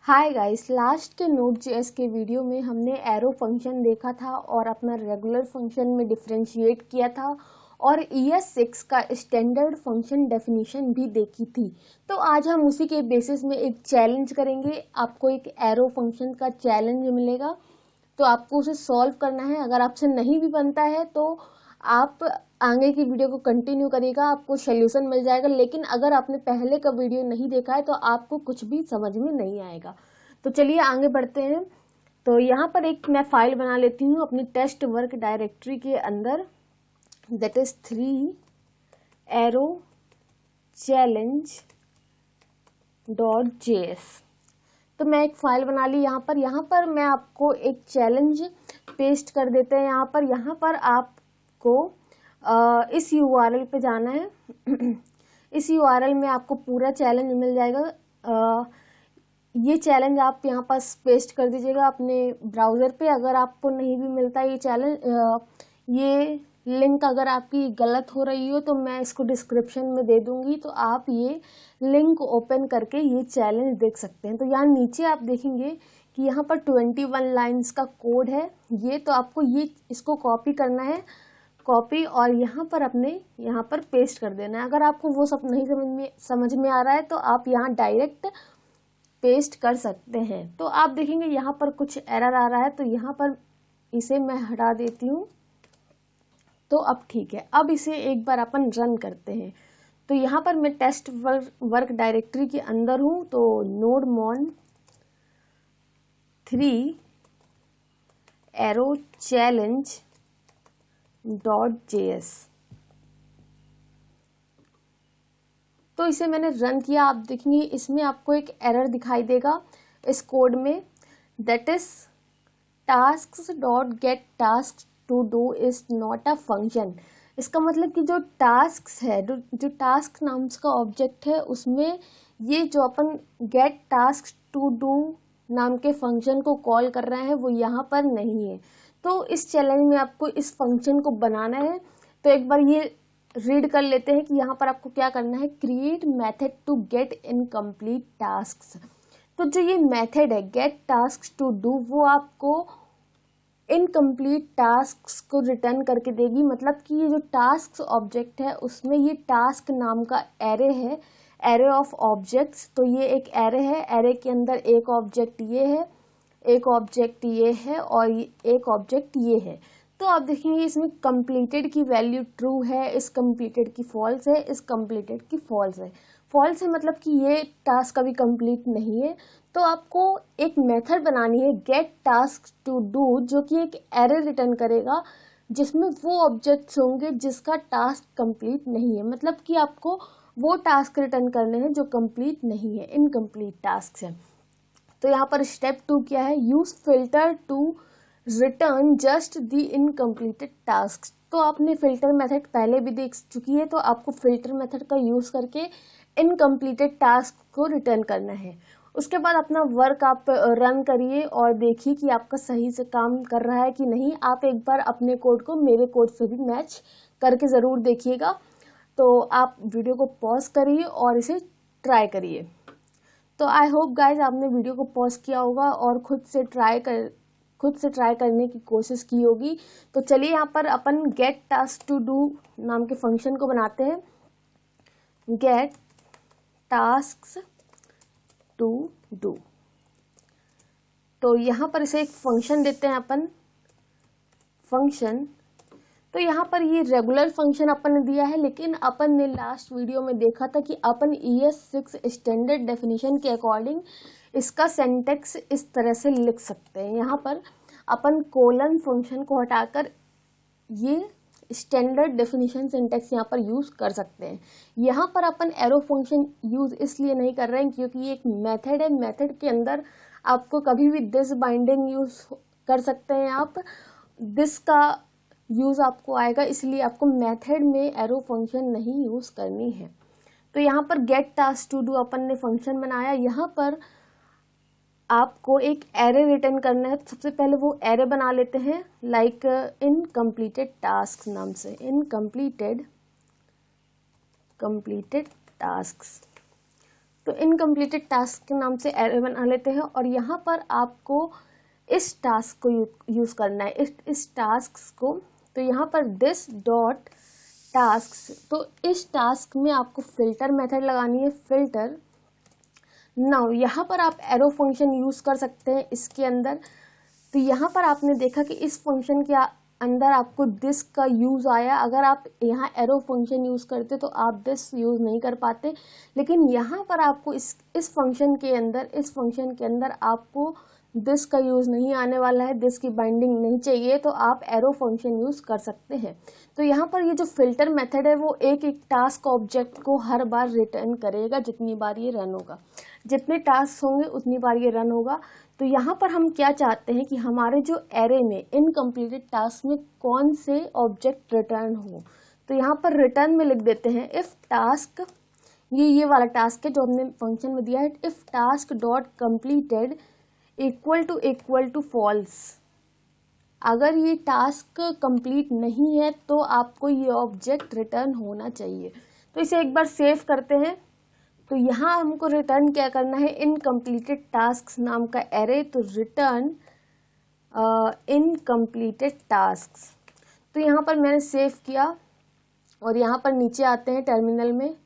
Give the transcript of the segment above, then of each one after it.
Hi guys, last के Node.js के video में हमने एरो फंक्शन देखा था और अपना रेगुलर फंक्शन में डिफरेंशिएट किया था और ES6 का स्टैंडर्ड फंक्शन डेफिनेशन भी देखी थी। तो आज हम उसी के बेसिस में एक चैलेंज करेंगे। आपको एक एरो फंक्शन का चैलेंज मिलेगा, तो आपको उसे सॉल्व करना है। अगर आपसे नहीं भी बनता है तो आप आगे की वीडियो को कंटिन्यू करिएगा, आपको सोल्यूशन मिल जाएगा। लेकिन अगर आपने पहले का वीडियो नहीं देखा है तो आपको कुछ भी समझ में नहीं आएगा। तो चलिए आगे बढ़ते हैं। तो यहाँ पर एक मैं फाइल बना लेती हूँ अपनी टेस्ट वर्क डायरेक्टरी के अंदर, that is 3 arrow challenge .js। तो मैं एक फाइल बना ली। यहाँ पर मैं आपको एक चैलेंज पेस्ट कर देते हैं। यहाँ पर आपको इस URL पे जाना है। इस URL में आपको पूरा चैलेंज मिल जाएगा। ये चैलेंज आप यहाँ पर पेस्ट कर दीजिएगा अपने ब्राउज़र पे। अगर आपको नहीं भी मिलता ये चैलेंज, ये लिंक अगर आपकी गलत हो रही हो तो मैं इसको डिस्क्रिप्शन में दे दूंगी, तो आप ये लिंक ओपन करके ये चैलेंज देख सकते हैं। तो यहाँ नीचे आप देखेंगे कि यहाँ पर 21 लाइन्स का कोड है ये। तो आपको इसको कॉपी करना है, कॉपी, और यहाँ पर पेस्ट कर देना है। अगर आपको वो सब नहीं समझ में आ रहा है तो आप यहाँ डायरेक्ट पेस्ट कर सकते हैं। तो आप देखेंगे यहाँ पर कुछ एरर आ रहा है, तो यहाँ पर इसे मैं हटा देती हूँ। तो अब ठीक है, अब इसे एक बार अपन रन करते हैं। तो यहाँ पर मैं टेस्ट वर्क डायरेक्टरी के अंदर हूँ। तो nodemon 3 एरो चैलेंज .js, तो इसे मैंने रन किया। आप देखेंगे इसमें आपको एक एरर दिखाई देगा इस कोड में, that is tasks.getTasks to do is not a function। इसका मतलब कि जो टास्क है, जो टास्क नाम का ऑब्जेक्ट है, उसमें ये जो अपन गेट टास्क टू डू नाम के फंक्शन को कॉल कर रहे हैं वो यहाँ पर नहीं है। तो इस चैलेंज में आपको इस फंक्शन को बनाना है। तो एक बार ये रीड कर लेते हैं कि यहाँ पर आपको क्या करना है। Create method to get incomplete task. तो जो ये मेथड है गेट टास्क टू डू, वो आपको इनकम्प्लीट टास्क को रिटर्न करके देगी। मतलब कि ये जो टास्क ऑब्जेक्ट है उसमें ये टास्क नाम का एरे है, एरे ऑफ ऑब्जेक्ट्स। तो ये एक एरे है, एरे के अंदर एक ऑब्जेक्ट ये है, एक ऑब्जेक्ट ये है और एक ऑब्जेक्ट ये है। तो आप देखेंगे इसमें कंप्लीटेड की वैल्यू ट्रू है, इस कंप्लीटेड की फॉल्स है, इस कंप्लीटेड की फॉल्स है। फॉल्स है मतलब कि ये टास्क अभी कंप्लीट नहीं है। तो आपको एक मेथड बनानी है गेट टास्क टू डू, जो कि एक एरे रिटर्न करेगा जिसमें वो ऑब्जेक्ट्स होंगे जिसका टास्क कंप्लीट नहीं है। मतलब कि आपको वो टास्क रिटर्न करने हैं जो कंप्लीट नहीं है, इनकम्प्लीट टास्क है। तो यहाँ पर स्टेप 2 क्या है, use filter to return just the incompleted task. तो आपने फिल्टर मेथड पहले भी देख चुकी है, तो आपको फिल्टर मेथड का यूज करके इनकम्प्लीटेड टास्क को रिटर्न करना है। उसके बाद अपना वर्क आप रन करिए और देखिए कि आपका सही से काम कर रहा है कि नहीं। आप एक बार अपने कोड को मेरे कोड से भी मैच करके ज़रूर देखिएगा। तो आप वीडियो को पॉज करिए और इसे ट्राई करिए। तो आई होप गाइज आपने वीडियो को पॉज किया होगा और खुद से ट्राई करने की कोशिश की होगी। तो चलिए यहाँ पर अपन गेट टास्क टू डू नाम के फंक्शन को बनाते हैं। गेट टास्क टू डू, तो यहाँ पर इसे एक फंक्शन देते हैं अपन, फंक्शन। तो यहाँ पर ये रेगुलर फंक्शन अपन ने दिया है, लेकिन अपन ने लास्ट वीडियो में देखा था कि अपन ES6 स्टैंडर्ड डेफिनेशन के अकॉर्डिंग इसका सिंटैक्स इस तरह से लिख सकते हैं। यहाँ पर अपन कोलन फंक्शन को हटाकर ये स्टैंडर्ड डेफिनेशन सिंटैक्स यहाँ पर यूज़ कर सकते हैं। यहाँ पर अपन एरो फंक्शन यूज़ इसलिए नहीं कर रहे हैं क्योंकि ये एक मेथड है। मेथड के अंदर आपको कभी भी दिस बाइंडिंग यूज़ कर सकते हैं आप, दिस का यूज़ आपको आएगा, इसलिए आपको मेथड में एरो फंक्शन नहीं यूज़ करनी है। तो यहाँ पर गेट टास्क टू डू अपन ने फंक्शन बनाया। यहाँ पर आपको एक एरे रिटर्न करना है। तो सबसे पहले वो एरे बना लेते हैं, लाइक इनकम्प्लीटेड टास्क नाम से, इनकम्प्लीटेड टास्क। तो इनकम्प्लीटेड टास्क के नाम से एरे बना लेते हैं और यहाँ पर आपको इस टास्क को यूज़ करना है, इस टास्क को। तो यहाँ पर दिस डॉट टास्क, तो इस टास्क में आपको फिल्टर मेथड लगानी है, फिल्टर। नाउ यहाँ पर आप एरो फंक्शन यूज़ कर सकते हैं इसके अंदर। तो यहाँ पर आपने देखा कि इस फंक्शन के अंदर आपको दिस का यूज़ आया। अगर आप यहाँ एरो फंक्शन यूज़ करते तो आप दिस यूज़ नहीं कर पाते, लेकिन यहाँ पर आपको इस फंक्शन के अंदर आपको दिस का यूज़ नहीं आने वाला है, दिस की बाइंडिंग नहीं चाहिए, तो आप एरो फंक्शन यूज़ कर सकते हैं। तो यहाँ पर ये जो फिल्टर मेथड है वो एक एक टास्क ऑब्जेक्ट को हर बार रिटर्न करेगा जितनी बार ये रन होगा, जितने टास्क होंगे उतनी बार ये रन होगा। तो यहाँ पर हम क्या चाहते हैं कि हमारे जो एरे में इनकम्प्लीटेड टास्क में कौन से ऑब्जेक्ट रिटर्न हो। तो यहाँ पर रिटर्न में लिख देते हैं इफ़ टास्क, ये वाला टास्क है जो हमने फंक्शन में दिया है, if task dot completed equal to false. अगर ये टास्क कंप्लीट नहीं है तो आपको ये ऑब्जेक्ट रिटर्न होना चाहिए। तो इसे एक बार सेव करते हैं। तो यहाँ हमको रिटर्न क्या करना है, इनकम्प्लीटेड टास्क्स नाम का एरे, तो रिटर्न इनकम्प्लीटेड टास्क्स। तो यहाँ पर मैंने सेव किया और यहाँ पर नीचे आते हैं टर्मिनल में।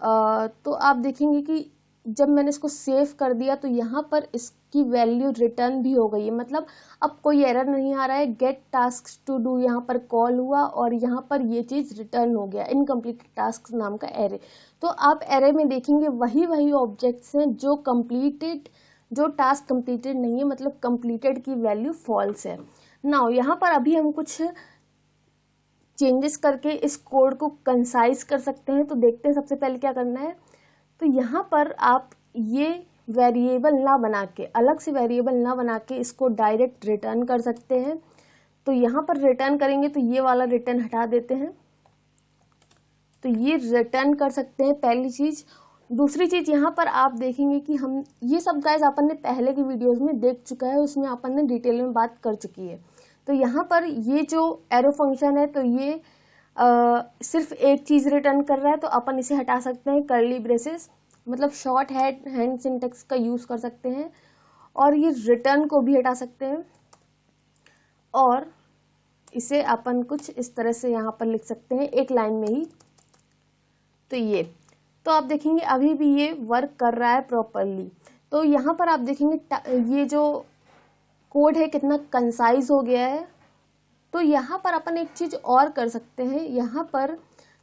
तो आप देखेंगे कि जब मैंने इसको सेव कर दिया तो यहाँ पर इसकी वैल्यू रिटर्न भी हो गई है, मतलब अब कोई एरर नहीं आ रहा है। गेट टास्क टू डू यहाँ पर कॉल हुआ और यहाँ पर ये चीज़ रिटर्न हो गया, इनकम्प्लीटेड टास्क नाम का एरे। तो आप एरे में देखेंगे वही ऑब्जेक्ट्स हैं जो टास्क कंप्लीटेड नहीं है, मतलब कंप्लीटेड की वैल्यू फॉल्स है। नाउ यहाँ पर अभी हम कुछ चेंजेस करके इस कोड को कंसाइज कर सकते हैं। तो देखते हैं सबसे पहले क्या करना है। तो यहाँ पर आप ये वेरिएबल ना बना के, अलग से वेरिएबल ना बना के इसको डायरेक्ट रिटर्न कर सकते हैं। तो यहाँ पर रिटर्न करेंगे तो ये वाला रिटर्न हटा देते हैं, तो ये रिटर्न कर सकते हैं, पहली चीज़। दूसरी चीज़ यहाँ पर आप देखेंगे कि हम ये सब गाइस अपन ने पहले की वीडियोस में देख चुका है, उसमें अपन ने डिटेल में बात कर चुकी है। तो यहाँ पर ये जो एरो फंक्शन है तो ये सिर्फ एक चीज़ रिटर्न कर रहा है, तो अपन इसे हटा सकते हैं, कर्ली ब्रेसेस, मतलब शॉर्ट हैंड सिंटेक्स का यूज़ कर सकते हैं। और ये रिटर्न को भी हटा सकते हैं और इसे अपन कुछ इस तरह से यहाँ पर लिख सकते हैं एक लाइन में ही। तो आप देखेंगे अभी भी ये वर्क कर रहा है प्रॉपरली। तो यहाँ पर आप देखेंगे ये जो कोड है कितना कंसाइज हो गया है। तो यहाँ पर अपन एक चीज़ और कर सकते हैं, यहाँ पर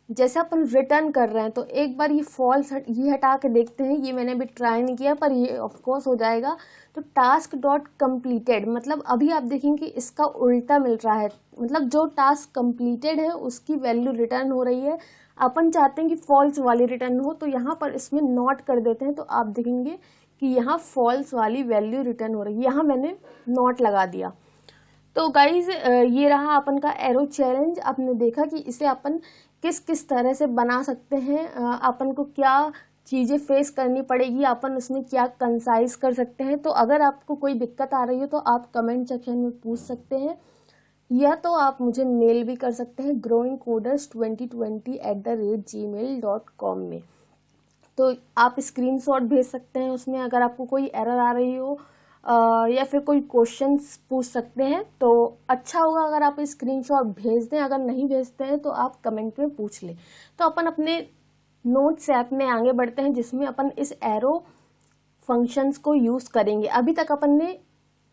जैसे अपन रिटर्न कर रहे हैं तो एक बार ये फॉल्स ये हटा के देखते हैं। ये मैंने अभी ट्राई नहीं किया पर ये ऑफकोर्स हो जाएगा। तो टास्क डॉट कम्प्लीटेड, मतलब अभी आप देखेंगे कि इसका उल्टा मिल रहा है, मतलब जो टास्क कम्प्लीटेड है उसकी वैल्यू रिटर्न हो रही है। अपन चाहते हैं कि फॉल्स वाली रिटर्न हो, तो यहाँ पर इसमें नॉट कर देते हैं। तो आप देखेंगे कि यहाँ फॉल्स वाली वैल्यू रिटर्न हो रही है, यहाँ मैंने नॉट लगा दिया। तो गाइज ये रहा अपन का एरो चैलेंज। आपने देखा कि इसे अपन किस किस तरह से बना सकते हैं, अपन को क्या चीज़ें फेस करनी पड़ेगी, अपन उसमें क्या कंसाइज कर सकते हैं। तो अगर आपको कोई दिक्कत आ रही हो तो आप कमेंट सेक्शन में पूछ सकते हैं, या तो आप मुझे मेल भी कर सकते हैं growingcoders2020@gmail.com में। तो आप स्क्रीनशॉट भेज सकते हैं उसमें, अगर आपको कोई एरर आ रही हो या फिर कोई क्वेश्चंस पूछ सकते हैं। तो अच्छा होगा अगर आप स्क्रीनशॉट भेज दें, अगर नहीं भेजते हैं तो आप कमेंट में पूछ लें। तो अपन अपने नोट्स ऐप में आगे बढ़ते हैं जिसमें अपन इस एरो फंक्शंस को यूज़ करेंगे। अभी तक अपन ने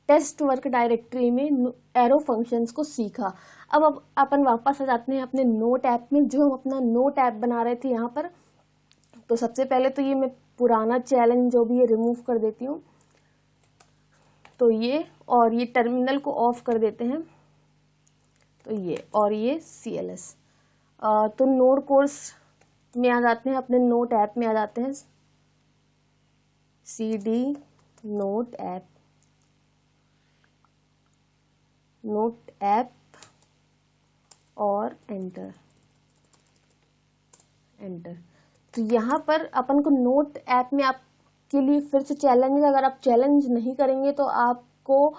टेस्ट वर्क डायरेक्टरी में एरो फंक्शंस को सीखा। अब अपन वापस आ जाते हैं अपने नोट ऐप में, जो हम अपना नोट ऐप बना रहे थे यहाँ पर। तो सबसे पहले तो ये मैं पुराना चैलेंज जो भी है रिमूव कर देती हूँ। तो ये और ये टर्मिनल को ऑफ कर देते हैं। तो ये और ये CLS। तो नोट कोर्स में आ जाते हैं, अपने नोट ऐप में आ जाते हैं, CD नोट ऐप, और एंटर। तो यहाँ पर अपन को नोट ऐप में आपके लिए फिर से चैलेंज है। अगर आप चैलेंज नहीं करेंगे तो आपको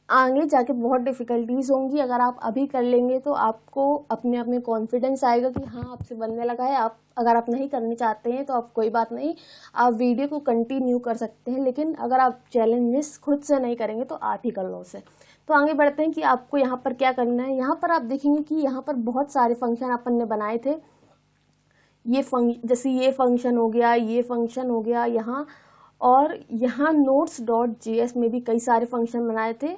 आगे जाके बहुत डिफ़िकल्टीज होंगी। अगर आप अभी कर लेंगे तो आपको अपने आप में कॉन्फिडेंस आएगा कि हाँ आपसे बनने लगा है। आप अगर आप नहीं करने चाहते हैं तो आप कोई बात नहीं, आप वीडियो को कंटिन्यू कर सकते हैं, लेकिन अगर आप चैलेंजेस खुद से नहीं करेंगे तो आप ही कर लो उसे। तो आगे बढ़ते हैं कि आपको यहाँ पर क्या करना है। यहाँ पर आप देखेंगे कि यहाँ पर बहुत सारे फंक्शन अपन ने बनाए थे। जैसे ये फंक्शन हो गया, ये फंक्शन हो गया यहाँ, और यहाँ notes.js में भी कई सारे फंक्शन बनाए थे।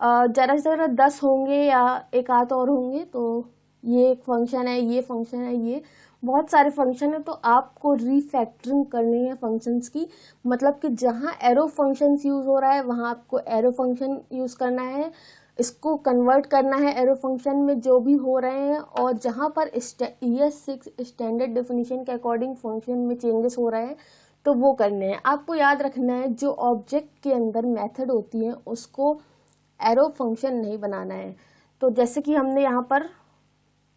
ज़रा से ज़रा 10 होंगे या एक आध और होंगे। तो ये एक फंक्शन है, ये फंक्शन है, ये बहुत सारे फंक्शन है। तो आपको रीफैक्टरिंग करनी है फंक्शंस की, मतलब कि जहाँ एरो फंक्शंस यूज़ हो रहा है वहाँ आपको एरो फंक्शन यूज़ करना है, इसको कन्वर्ट करना है एरो फंक्शन में जो भी हो रहे हैं। और जहाँ पर ES6 स्टैंडर्ड डेफिनेशन के अकॉर्डिंग फंक्शन में चेंजेस हो रहे हैं तो वो करने हैं। आपको याद रखना है जो ऑब्जेक्ट के अंदर मेथड होती है उसको एरो फंक्शन नहीं बनाना है। तो जैसे कि हमने यहाँ पर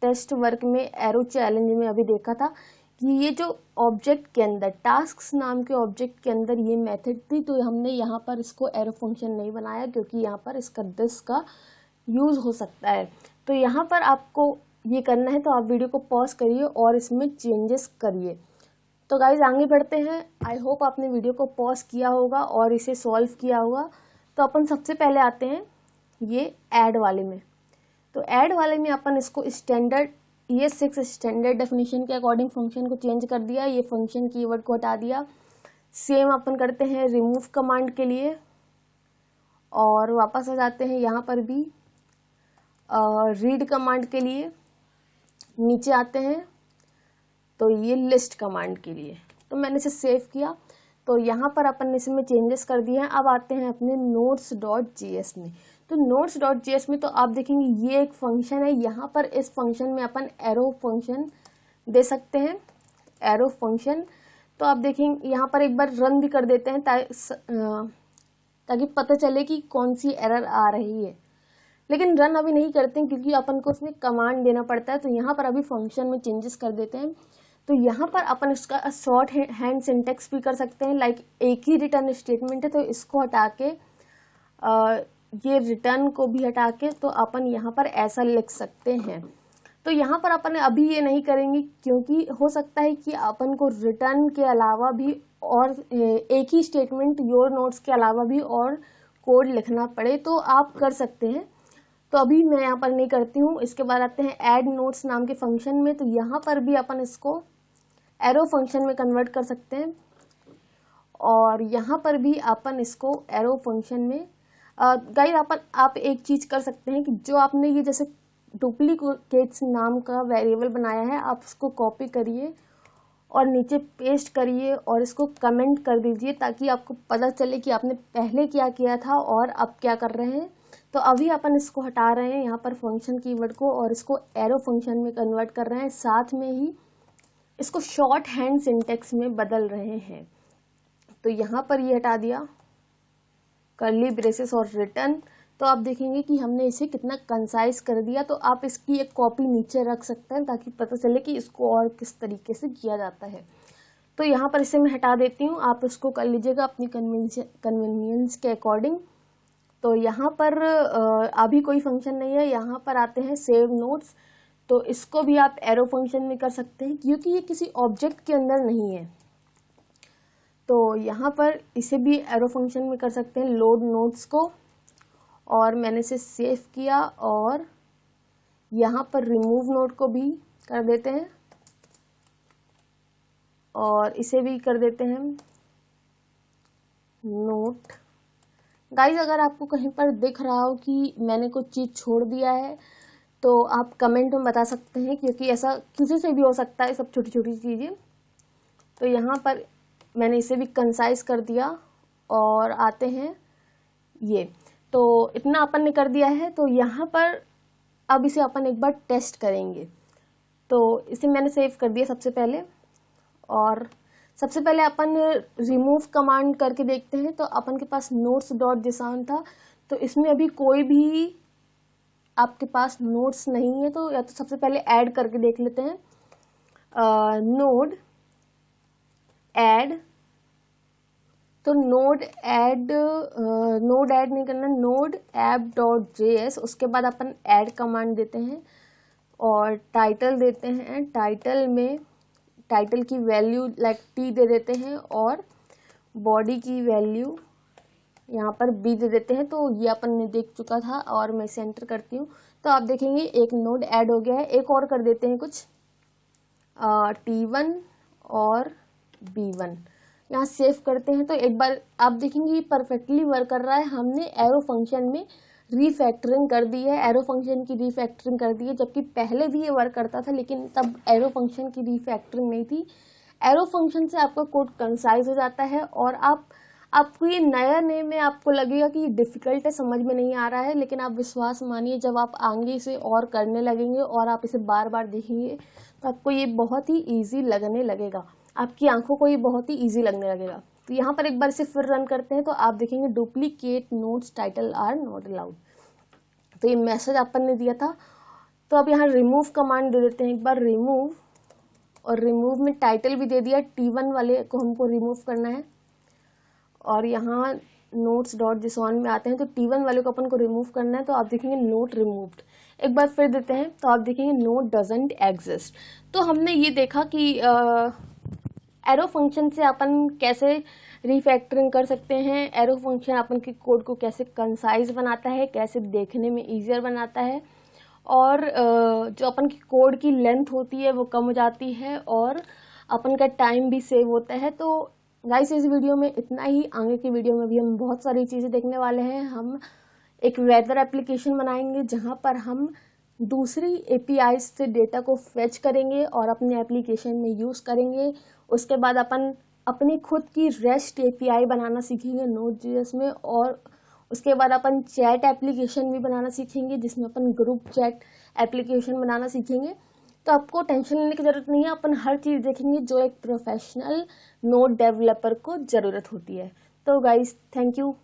टेस्ट वर्क में एरो चैलेंज में अभी देखा था कि ये जो ऑब्जेक्ट के अंदर टास्क्स नाम के ऑब्जेक्ट के अंदर ये मेथड थी, तो हमने यहाँ पर इसको एरो फंक्शन नहीं बनाया क्योंकि यहाँ पर इसका दिस का यूज़ हो सकता है। तो यहाँ पर आपको ये करना है, तो आप वीडियो को पॉज करिए और इसमें चेंजेस करिए। तो गाइज आगे बढ़ते हैं। आई होप आपने वीडियो को पॉज किया होगा और इसे सॉल्व किया होगा। तो अपन सबसे पहले आते हैं ये ऐड वाले में। तो ऐड वाले में अपन इसको स्टैंडर्ड ES6 स्टैंडर्ड डेफिनेशन के अकॉर्डिंग फंक्शन को चेंज कर दिया, ये फंक्शन कीवर्ड को हटा दिया। सेम अपन करते हैं रिमूव कमांड के लिए और वापस आ जाते हैं यहाँ पर भी रीड कमांड के लिए, नीचे आते हैं तो ये लिस्ट कमांड के लिए। तो मैंने इसे सेव किया, तो यहाँ पर अपन ने इसमें चेंजेस कर दिए हैं। अब आते हैं अपने notes.js में। तो notes.js में तो आप देखेंगे ये एक फंक्शन है, यहाँ पर इस फंक्शन में अपन एरो फंक्शन दे सकते हैं, एरो फंक्शन। तो आप देखेंगे यहाँ पर एक बार रन भी कर देते हैं ताकि पता चले कि कौन सी एरर आ रही है, लेकिन रन अभी नहीं करते हैं क्योंकि अपन को उसमें कमांड देना पड़ता है। तो यहाँ पर अभी फंक्शन में चेंजेस कर देते हैं। तो यहाँ पर अपन इसका शॉर्ट हैंड सिंटेक्स भी कर सकते हैं, लाइक एक ही रिटर्न स्टेटमेंट है तो इसको हटा के ये रिटर्न को भी हटा के तो अपन यहाँ पर ऐसा लिख सकते हैं। तो यहाँ पर अपन अभी ये नहीं करेंगे क्योंकि हो सकता है कि अपन को रिटर्न के अलावा भी और एक ही स्टेटमेंट योर नोट्स के अलावा भी और कोड लिखना पड़े, तो आप कर सकते हैं। तो अभी मैं यहाँ पर नहीं करती हूँ। इसके बाद आते हैं ऐड नोट्स नाम के फंक्शन में। तो यहाँ पर भी अपन इसको एरो फंक्शन में कन्वर्ट कर सकते हैं और यहाँ पर भी अपन इसको एरो फंक्शन में गाइस आप एक चीज़ कर सकते हैं कि जो आपने ये जैसे डुप्लीकेट्स नाम का वेरिएबल बनाया है, आप इसको कॉपी करिए और नीचे पेस्ट करिए और इसको कमेंट कर दीजिए ताकि आपको पता चले कि आपने पहले क्या किया था और अब क्या कर रहे हैं। तो अभी अपन इसको हटा रहे हैं यहाँ पर फंक्शन कीवर्ड को और इसको एरो फंक्शन में कन्वर्ट कर रहे हैं, साथ में ही इसको शॉर्ट हैंड सिंटेक्स में बदल रहे हैं। तो यहाँ पर ये हटा दिया कर्ली ब्रेसेस और रिटर्न। तो आप देखेंगे कि हमने इसे कितना कंसाइज कर दिया। तो आप इसकी एक कॉपी नीचे रख सकते हैं ताकि पता चले कि इसको और किस तरीके से किया जाता है। तो यहाँ पर इसे मैं हटा देती हूँ, आप इसको कर लीजिएगा अपनी कन्वीनियंस के अकॉर्डिंग। तो यहाँ पर अभी कोई फंक्शन नहीं है। यहाँ पर आते हैं सेव नोट्स। तो इसको भी आप एरो फंक्शन में कर सकते हैं क्योंकि ये किसी ऑब्जेक्ट के अंदर नहीं है। तो यहाँ पर इसे भी एरो फंक्शन में कर सकते हैं, लोड नोट्स को। और मैंने इसे सेव किया और यहाँ पर रिमूव नोट को भी कर देते हैं और इसे भी कर देते हैं नोट। गाइज अगर आपको कहीं पर दिख रहा हो कि मैंने कुछ चीज़ छोड़ दिया है तो आप कमेंट में बता सकते हैं क्योंकि ऐसा किसी से भी हो सकता है, सब छोटी छोटी चीज़ें। तो यहाँ पर मैंने इसे भी कंसाइज कर दिया और आते हैं ये। तो इतना अपन ने कर दिया है। तो यहाँ पर अब इसे अपन एक बार टेस्ट करेंगे। तो इसे मैंने सेव कर दिया सबसे पहले और सबसे पहले अपन रिमूव कमांड करके देखते हैं। तो अपन के पास notes.json था, तो इसमें अभी कोई भी आपके पास नोट्स नहीं है। तो या तो सबसे पहले ऐड करके देख लेते हैं, नोड ऐड तो नोड ऐड नहीं करना, नोड ऐप डॉट JS, उसके बाद अपन ऐड कमांड देते हैं और टाइटल देते हैं। टाइटल में टाइटल की वैल्यू लाइक T दे देते हैं और बॉडी की वैल्यू यहाँ पर B दे देते हैं। तो ये अपन ने देख चुका था और मैं इसे एंटर करती हूँ तो आप देखेंगे एक नोड ऐड हो गया है। एक और कर देते हैं कुछ T1 और B1, यहाँ सेव करते हैं तो एक बार आप देखेंगे ये परफेक्टली वर्क कर रहा है। हमने एरो फंक्शन में रीफैक्टरिंग कर दी है, एरो फंक्शन की रीफैक्टरिंग कर दी है, जबकि पहले भी ये वर्क करता था लेकिन तब एरो फंक्शन की रीफैक्टरिंग नहीं थी। एरो फंक्शन से आपका कोड कंसाइज हो जाता है और आपको ये नया नेम में आपको लगेगा कि ये डिफ़िकल्ट है, समझ में नहीं आ रहा है, लेकिन आप विश्वास मानिए जब आप आगे इसे और करने लगेंगे और आप इसे बार बार देखेंगे तो आपको ये बहुत ही ईजी लगने लगेगा, आपकी आंखों को ये बहुत ही ईजी लगने लगेगा। तो यहाँ पर एक बार इसे फिर रन करते हैं तो आप देखेंगे duplicate notes title are not allowed. तो ये मैसेज अपन ने दिया था। तो अब यहाँ रिमूव कमांड दे देते हैं एक बार, रिमूव, और रिमूव में टाइटल भी दे दिया, T1 वाले को हमको रिमूव करना है। और यहाँ नोट्स डॉट JSON में आते हैं तो T1 वाले को अपन को रिमूव करना है तो आप देखेंगे नोट रिमूव्ड। एक बार फिर देते हैं तो आप देखेंगे नोट डजंट एग्जिस्ट। तो हमने ये देखा कि एरो फंक्शन से अपन कैसे रीफैक्टरिंग कर सकते हैं, एरो फंक्शन अपन के कोड को कैसे कंसाइज बनाता है, कैसे देखने में ईजियर बनाता है, और जो अपन की कोड की लेंथ होती है वो कम हो जाती है और अपन का टाइम भी सेव होता है। तो गाइस इस वीडियो में इतना ही। आगे की वीडियो में भी हम बहुत सारी चीज़ें देखने वाले हैं। हम एक वेदर एप्लीकेशन बनाएंगे जहां पर हम दूसरी API से डेटा को फेच करेंगे और अपने एप्लीकेशन में यूज़ करेंगे। उसके बाद अपन अपनी खुद की REST API बनाना सीखेंगे Node.js में, और उसके बाद अपन चैट एप्लीकेशन भी बनाना सीखेंगे जिसमें अपन ग्रुप चैट एप्लीकेशन बनाना सीखेंगे। तो आपको टेंशन लेने की ज़रूरत नहीं है, अपन हर चीज़ देखेंगे जो एक प्रोफेशनल नोड डेवलपर को ज़रूरत होती है। तो गाइस थैंक यू।